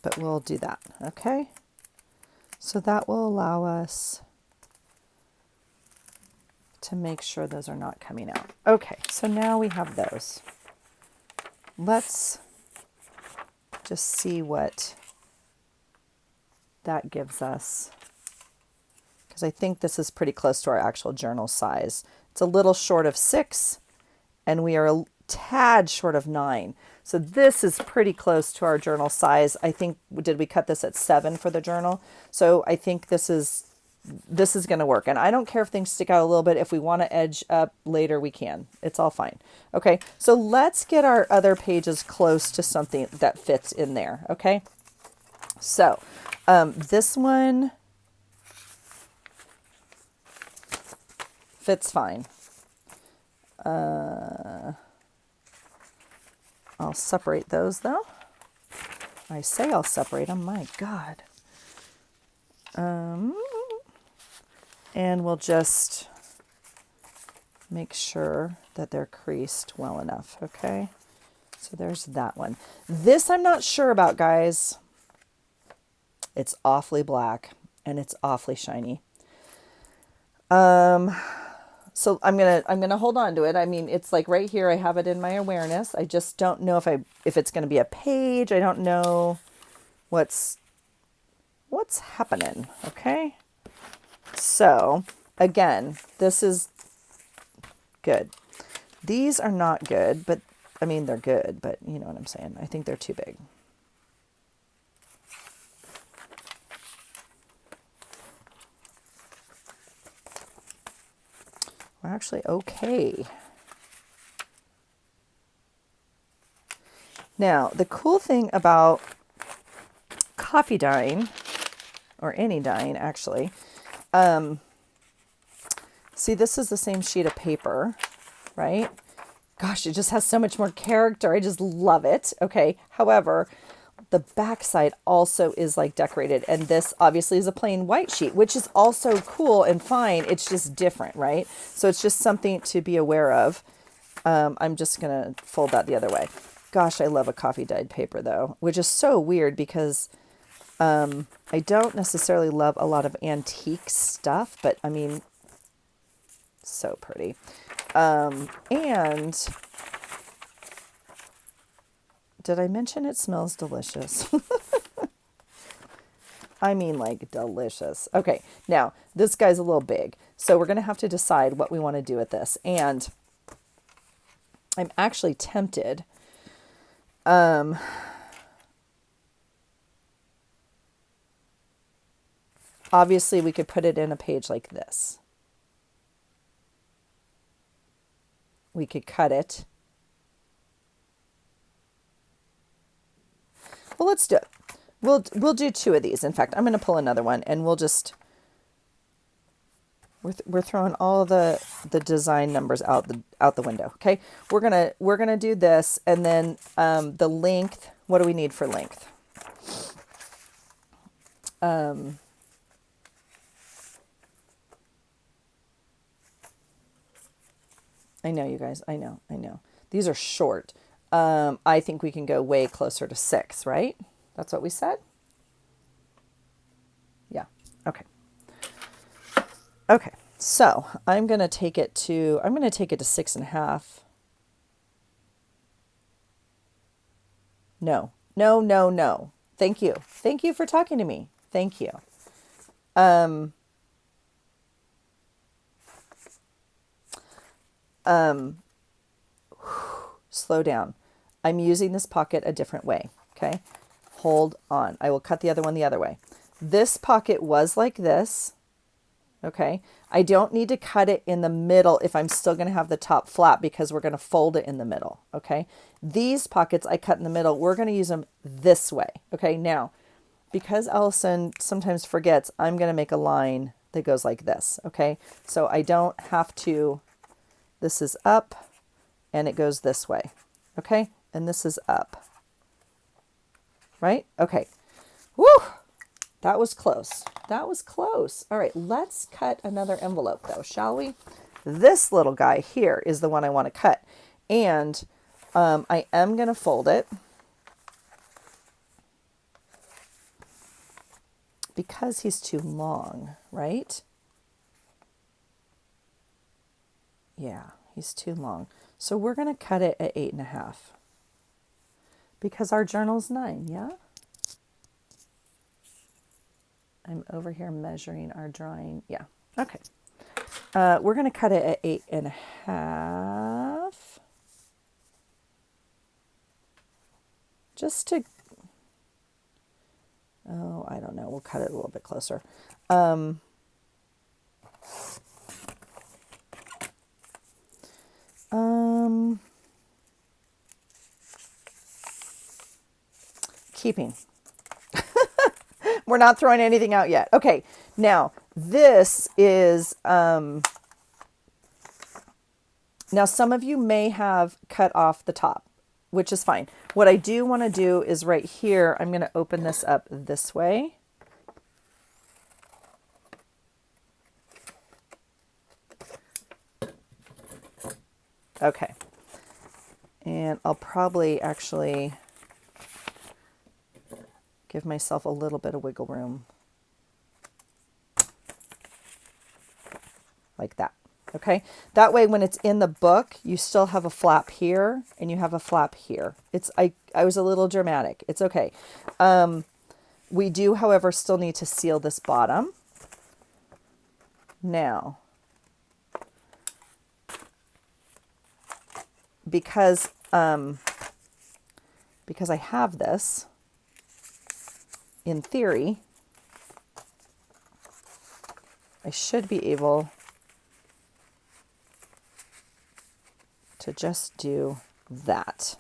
But we'll do that, okay? So that will allow us to make sure those are not coming out. Okay, so now we have those. Let's just see what that gives us, because I think this is pretty close to our actual journal size. It's a little short of 6, and we are a tad short of 9. So this is pretty close to our journal size. I think, did we cut this at 7 for the journal? So I think this is going to work. And I don't care if things stick out a little bit. If we want to edge up later, we can. It's all fine. Okay, so let's get our other pages close to something that fits in there. Okay, so this one fits fine. I'll separate those though. I say I'll separate them, my God. And we'll just make sure that they're creased well enough, okay? So there's that one. This I'm not sure about, guys. It's awfully black and it's awfully shiny. So I'm gonna hold on to it. I mean, it's like right here. I have it in my awareness. I just don't know if it's gonna be a page. I don't know what's happening. Okay. So again, this is good. These are not good, but I mean they're good. But you know what I'm saying. I think they're too big. We're actually okay. Now, the cool thing about coffee dyeing, or any dyeing actually, see, this is the same sheet of paper, right? Gosh, it just has so much more character. I just love it. Okay. However, the backside also is like decorated, and this obviously is a plain white sheet, which is also cool and fine. It's just different, right? So it's just something to be aware of. I'm just going to fold that the other way. Gosh, I love a coffee dyed paper though, which is so weird because I don't necessarily love a lot of antique stuff, but I mean, so pretty. And did I mention it smells delicious? I mean, like delicious. Okay, now this guy's a little big, so we're going to have to decide what we want to do with this. And I'm actually tempted. Obviously, we could put it in a page like this. We could cut it. Well, let's do it. We'll do 2 of these. In fact, I'm going to pull another one, and we'll just we're throwing all the design numbers out the window. Okay, we're gonna do this, and then the length. What do we need for length? I know, you guys. I know. These are short. I think we can go way closer to 6, right? That's what we said? Yeah. Okay. Okay. So I'm going to take it to 6.5. No. Thank you. Thank you for talking to me. Thank you. Slow down. I'm using this pocket a different way. Okay. Hold on. I will cut the other one the other way. This pocket was like this. Okay. I don't need to cut it in the middle if I'm still going to have the top flat because we're going to fold it in the middle. Okay. These pockets I cut in the middle, we're going to use them this way. Okay. Now, because Allison sometimes forgets, I'm going to make a line that goes like this. Okay. So I don't have to, this is up and it goes this way. Okay. And this is up. Right? Okay. Woo! That was close. That was close. All right, let's cut another envelope though, shall we? This little guy here is the one I want to cut. And I am going to fold it because he's too long, right? Yeah, he's too long. So we're going to cut it at 8.5 because our journal's 9, yeah? I'm over here measuring our drawing. Yeah. Okay. We're going to cut it at 8.5. Just to, oh, I don't know. We'll cut it a little bit closer. Keeping. We're not throwing anything out yet. Okay, now this is, now some of you may have cut off the top, which is fine. What I do want to do is right here, I'm going to open this up this way. Okay, and I'll probably actually give myself a little bit of wiggle room. Like that. Okay. That way, when it's in the book, you still have a flap here and you have a flap here. I was a little dramatic. It's okay. We do, however, still need to seal this bottom. Now, because I have this, in theory, I should be able to just do that.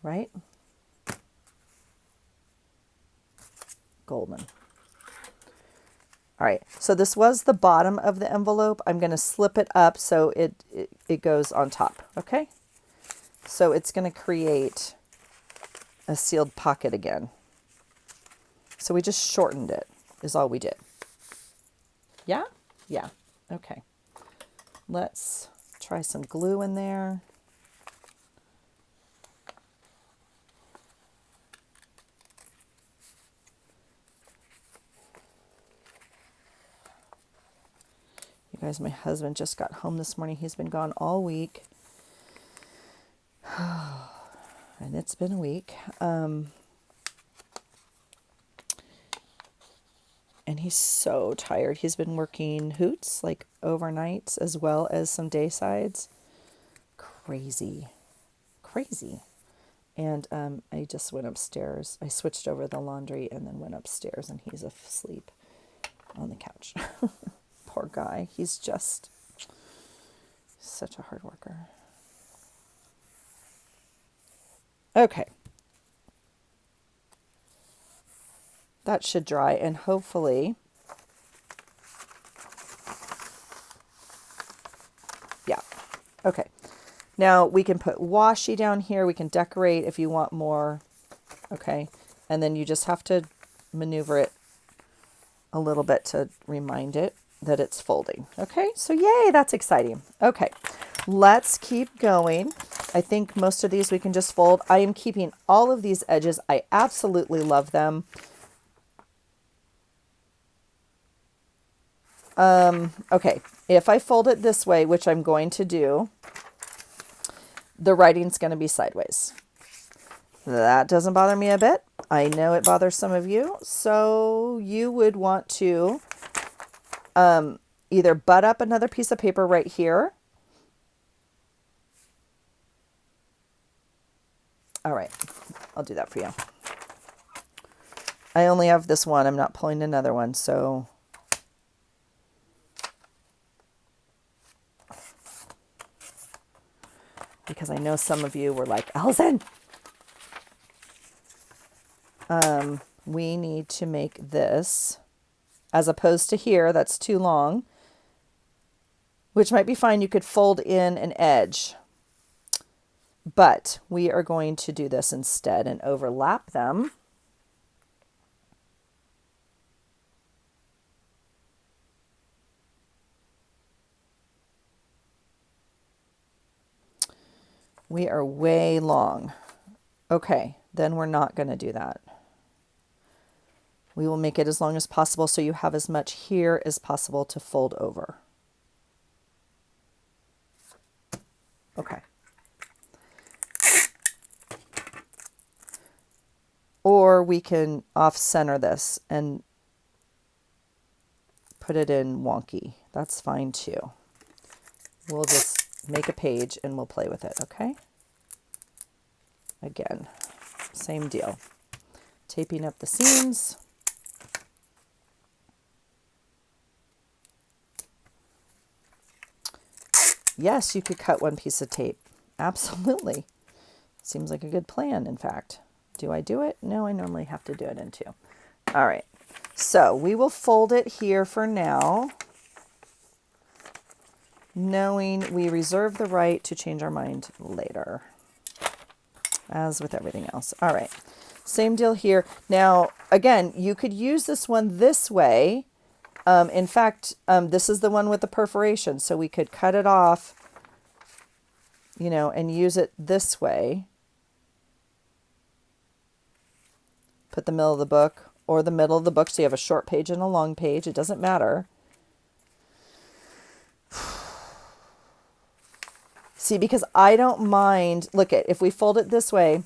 Right? Golden. All right, so this was the bottom of the envelope. I'm going to slip it up so it goes on top, okay? So it's going to create a sealed pocket again. So we just shortened it, is all we did. Yeah? Yeah. Okay, let's try some glue in there. You guys, my husband just got home this morning. He's been gone all week. And it's been a week. And he's so tired. He's been working hoots, like overnights, as well as some day sides. Crazy. And I just went upstairs. I switched over the laundry and then went upstairs, and he's asleep on the couch. Poor guy. He's just such a hard worker. Okay. That should dry, and hopefully, yeah. Okay. Now we can put washi down here. We can decorate if you want more. Okay. And then you just have to maneuver it a little bit to remind it that it's folding. Okay. So yay, that's exciting. Okay. Let's keep going. I think most of these we can just fold. I am keeping all of these edges. I absolutely love them. Okay. If I fold it this way, which I'm going to do, the writing's going to be sideways. That doesn't bother me a bit. I know it bothers some of you. So you would want to either butt up another piece of paper right here. All right, I'll do that for you. I only have this one. I'm not pulling another one, so because I know some of you were like, Allison, we need to make this, as opposed to here, that's too long, which might be fine. You could fold in an edge, but we are going to do this instead and overlap them. We are way long. Okay, then we're not going to do that. We will make it as long as possible so you have as much here as possible to fold over. Okay. Or we can off-center this and put it in wonky. That's fine too. We'll just make a page and we'll play with it, okay? Again, same deal. Taping up the seams. Yes, you could cut one piece of tape. Absolutely. Seems like a good plan, in fact. Do I do it? No, I normally have to do it in two. All right. So we will fold it here for now, knowing we reserve the right to change our mind later, as with everything else. All right. Same deal here. Now, again, you could use this one this way. In fact, this is the one with the perforation, so we could cut it off, you know, and use it this way. Put the middle of the book or the middle of the book so you have a short page and a long page. It doesn't matter. See, because I don't mind, look at, if we fold it this way,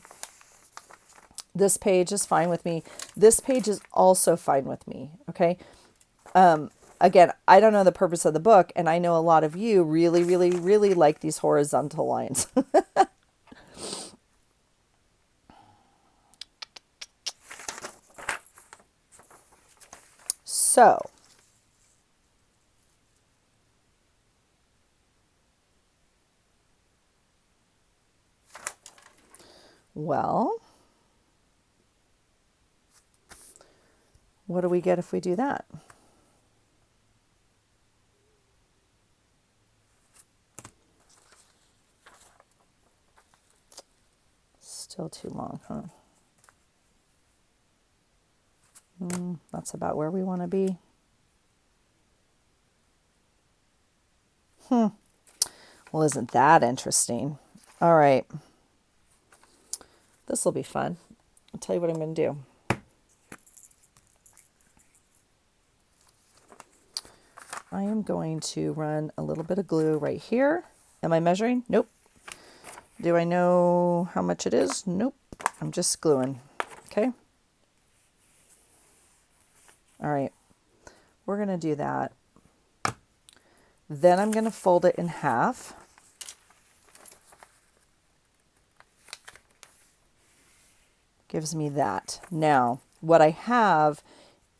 this page is fine with me. This page is also fine with me, okay? Again, I don't know the purpose of the book, and I know a lot of you really, really, really like these horizontal lines. So, well, what do we get if we do that? Still too long, huh? That's about where we want to be. Well, isn't that interesting? All right. This will be fun. I'll tell you what I'm going to do. I am going to run a little bit of glue right here. Am I measuring? Nope. Do I know how much it is? Nope. I'm just gluing. Okay. All right. We're going to do that. Then I'm going to fold it in half. Gives me that. Now, what I have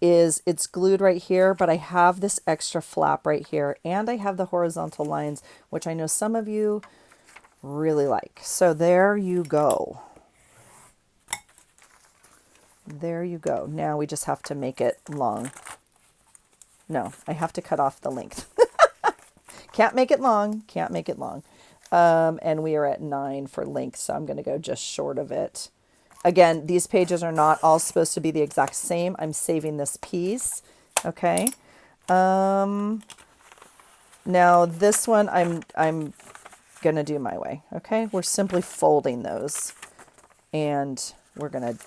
is it's glued right here, but I have this extra flap right here, and I have the horizontal lines, which I know some of you really like. So there you go. There you go. Now we just have to make it long. No, I have to cut off the length. Can't make it long. Can't make it long. And we are at 9 for length, so I'm going to go just short of it. Again, these pages are not all supposed to be the exact same. I'm saving this piece. Okay. Now this one I'm going to do my way. Okay. We're simply folding those, and we're going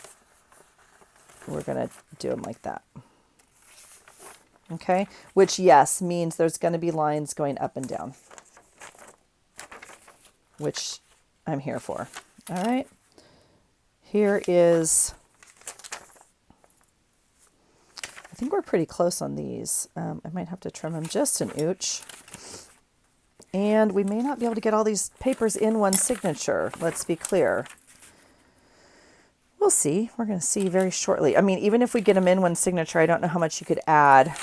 to do them like that. Okay. Which, yes, means there's going to be lines going up and down, which I'm here for. All right. Here is, I think we're pretty close on these. I might have to trim them just an ooch. And we may not be able to get all these papers in one signature. Let's be clear. We'll see. We're going to see very shortly. I mean, even if we get them in one signature, I don't know how much you could add.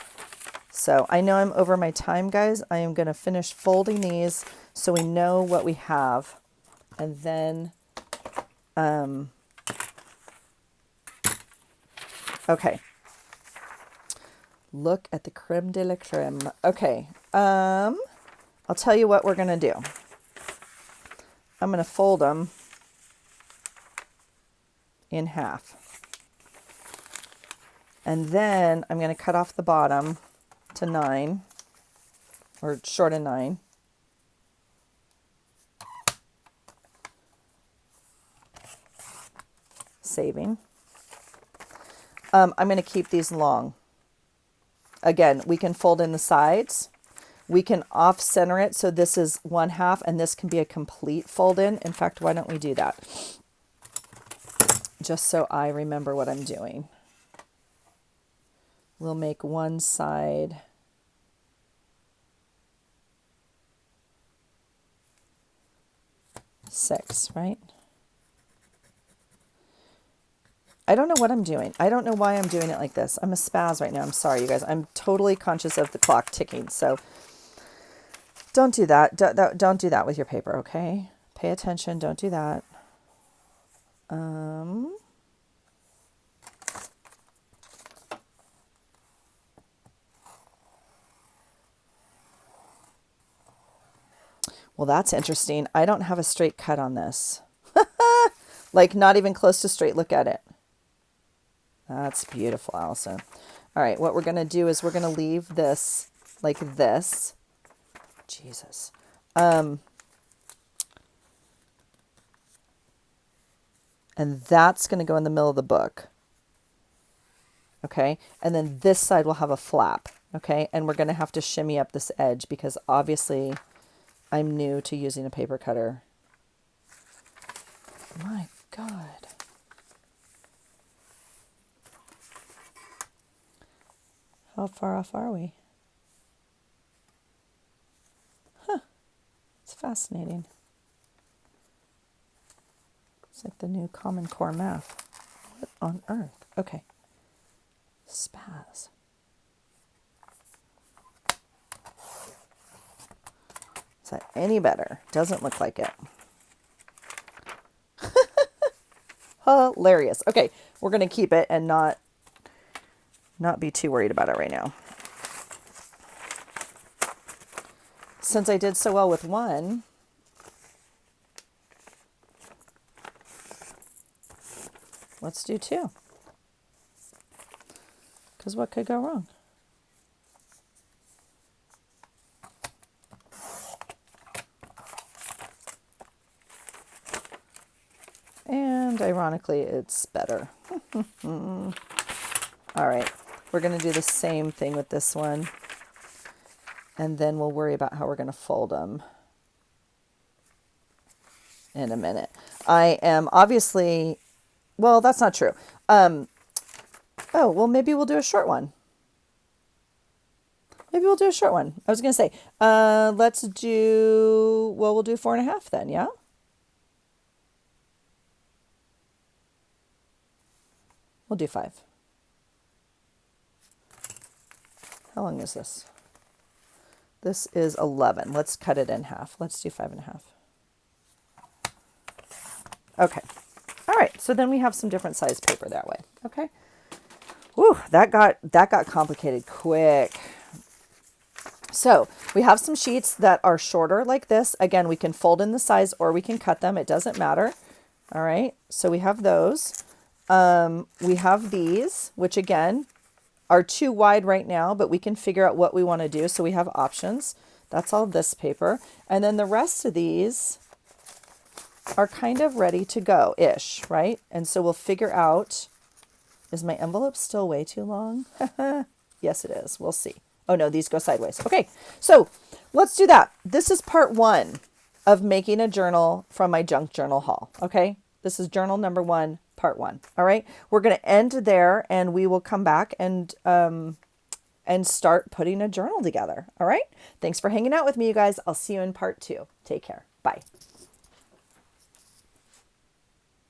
So I know I'm over my time, guys. I am going to finish folding these so we know what we have. And then, okay. Look at the creme de la creme. Okay. I'll tell you what we're going to do. I'm going to fold them in half. And then I'm going to cut off the bottom to 9, or short of 9. Saving. I'm going to keep these long. Again, we can fold in the sides. We can off center it. So this is 1/2 and this can be a complete fold in. In fact, why don't we do that? Just so I remember what I'm doing. We'll make one side six, right? I don't know what I'm doing. I don't know why I'm doing it like this. I'm a spaz right now. I'm sorry, you guys. I'm totally conscious of the clock ticking. So don't do that. Don't do that with your paper, okay? Pay attention. Don't do that. Well, that's interesting. I don't have a straight cut on this. Like not even close to straight. Look at it. That's beautiful, Allison. All right, what we're going to do is we're going to leave this like this. Jesus. And that's going to go in the middle of the book. Okay, and then this side will have a flap. Okay, and we're going to have to shimmy up this edge because obviously I'm new to using a paper cutter. My God. How far off are we? Huh. It's fascinating. It's like the new Common Core math. What on earth? Okay. Spaz. Is that any better? Doesn't look like it. Hilarious. Okay, we're going to keep it and not be too worried about it right now. Since I did so well with one, let's do 2. Because what could go wrong? And ironically, it's better. All right. We're going to do the same thing with this one. And then we'll worry about how we're going to fold them in a minute. I am obviously, well, that's not true. Oh, well, maybe we'll do a short one. Maybe we'll do a short one. I was going to say, let's do, well, we'll do 4.5 then, yeah? We'll do 5. How long is this? This is 11. Let's cut it in half. Let's do 5.5. Okay. All right. So then we have some different size paper that way. Okay. Whew, that got complicated quick. So we have some sheets that are shorter like this. Again, we can fold in the size or we can cut them. It doesn't matter. All right. So we have those. We have these, which again are too wide right now, but we can figure out what we want to do. So we have options. That's all this paper. And then the rest of these are kind of ready to go-ish, right? And so we'll figure out, is my envelope still way too long? Yes, it is. We'll see. Oh no, these go sideways. Okay, so let's do that. This is part 1 of making a journal from my junk journal haul. Okay, this is journal number 1, part 1. All right, we're going to end there and we will come back and start putting a journal together. All right, thanks for hanging out with me, you guys. I'll see you in part 2. Take care. Bye.